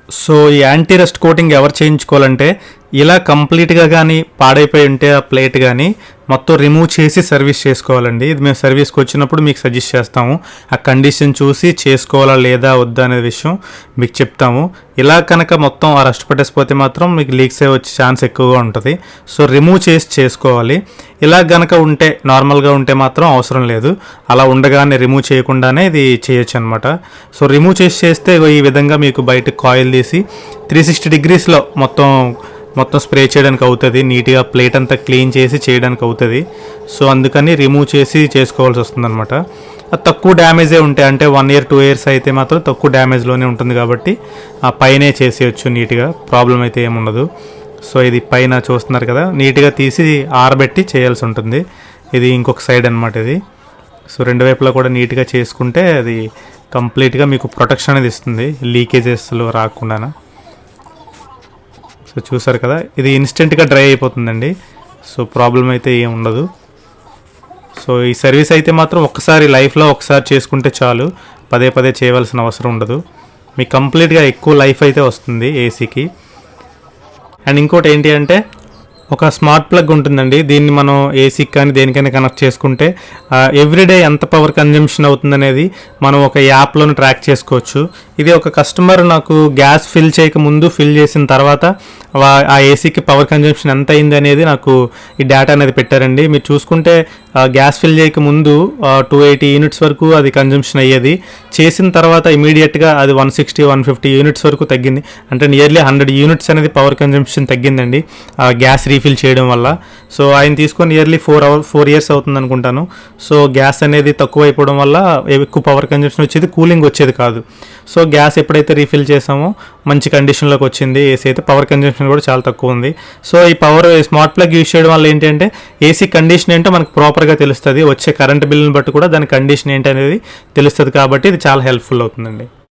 So ఈ anti rust coating ఎవరు చేయించుకోవాలంటే ఇలా కంప్లీట్గా కానీ పాడైపోయి ఉంటే ఆ ప్లేట్ కానీ మొత్తం రిమూవ్ చేసి సర్వీస్ చేసుకోవాలండి. ఇది మేము సర్వీస్కి వచ్చినప్పుడు మీకు సజెస్ట్ చేస్తాము. ఆ కండిషన్ చూసి చేసుకోవాలా లేదా వద్దా అనే విషయం మీకు చెప్తాము. ఇలా కనుక మొత్తం ఆ రస్ట్ పట్టేసిపోతే మాత్రం మీకు లీక్స్ అయ్యే వచ్చే ఛాన్స్ ఎక్కువగా ఉంటుంది. సో రిమూవ్ చేసి చేసుకోవాలి. ఇలా కనుక ఉంటే నార్మల్గా ఉంటే మాత్రం అవసరం లేదు. అలా ఉండగానే రిమూవ్ చేయకుండానే ఇది చేయొచ్చు అనమాట. సో రిమూవ్ చేసి చేస్తే ఈ విధంగా మీకు బయట కాయిల్ తీసి 360 డిగ్రీస్లో మొత్తం స్ప్రే చేయడానికి అవుతుంది. నీట్గా ప్లేట్ అంతా క్లీన్ చేసి చేయడానికి అవుతుంది. సో అందుకని రిమూవ్ చేసి చేసుకోవాల్సి వస్తుంది అనమాట. తక్కువ డ్యామేజే ఉంటాయి, అంటే 1 year 2 years అయితే మాత్రం తక్కువ డ్యామేజ్లోనే ఉంటుంది కాబట్టి ఆ పైనే చేసేయచ్చు నీట్గా, ప్రాబ్లం అయితే ఏముండదు. సో ఇది పైన చూస్తున్నారు కదా, నీట్గా తీసి ఆరబెట్టి చేయాల్సి ఉంటుంది. ఇది ఇంకొక సైడ్ అనమాట ఇది. సో రెండు వైపులా కూడా నీట్గా చేసుకుంటే అది కంప్లీట్గా మీకు ప్రొటెక్షన్ అనేది ఇస్తుంది, లీకేజెస్లో రాకుండా. సో చూసారు కదా, ఇది ఇన్స్టెంట్గా డ్రై అయిపోతుందండి. సో ప్రాబ్లం అయితే ఏం ఉండదు. సో ఈ సర్వీస్ అయితే మాత్రం ఒక్కసారి లైఫ్లో ఒకసారి చేసుకుంటే చాలు, పదే పదే చేయవలసిన అవసరం ఉండదు. మీకు కంప్లీట్గా ఎక్కువ లైఫ్ అయితే వస్తుంది ఏసీకి. అండ్ ఇంకోటి ఏంటి అంటే ఒక స్మార్ట్ ప్లగ్ ఉంటుందండి. దీన్ని మనం ఏసీకి కానీ దేనికైనా కనెక్ట్ చేసుకుంటే ఎవ్రీడే ఎంత పవర్ కన్జంప్షన్ అవుతుందనేది మనం ఒక యాప్లోనే ట్రాక్ చేసుకోవచ్చు. ఇది ఒక కస్టమర్ నాకు గ్యాస్ ఫిల్ చేయక ముందు, ఫిల్ చేసిన తర్వాత ఆ ఏసీకి పవర్ కన్జంప్షన్ ఎంత అయింది అనేది నాకు ఈ డేటా అనేది పెట్టారండి. మీరు చూసుకుంటే గ్యాస్ ఫిల్ చేయక ముందు 280 యూనిట్స్ వరకు అది కన్జంప్షన్ అయ్యేది. చేసిన తర్వాత ఇమీడియట్గా అది 160-150 యూనిట్స్ వరకు తగ్గింది. అంటే నియర్లీ 100 యూనిట్స్ అనేది పవర్ కన్జంప్షన్ తగ్గిందండి గ్యాస్ రీఫిల్ చేయడం వల్ల. సో ఆయన తీసుకొని నియర్లీ 4 years అవుతుంది అనుకుంటాను. సో గ్యాస్ అనేది తక్కువ అయిపోవడం వల్ల ఎక్కువ పవర్ కన్జంప్షన్ వచ్చేది, కూలింగ్ వచ్చేది కాదు. సో గ్యాస్ ఎప్పుడైతే రీఫిల్ చేసామో మంచి కండిషన్లోకి వచ్చింది ఏసీ అయితే, పవర్ కన్జంప్షన్ కూడా చాలా తక్కువ ఉంది. సో ఈ స్మార్ట్ ప్లగ్ యూజ్ చేయడం వల్ల ఏంటంటే ఏసీ కండిషన్ ఏంటో మనకు ప్రాపర్గా తెలుస్తుంది. వచ్చే కరెంట్ బిల్లుని బట్టి కూడా దాని కండిషన్ ఏంటి అనేది తెలుస్తుంది. కాబట్టి ఇది చాలా హెల్ప్ఫుల్ అవుతుందండి.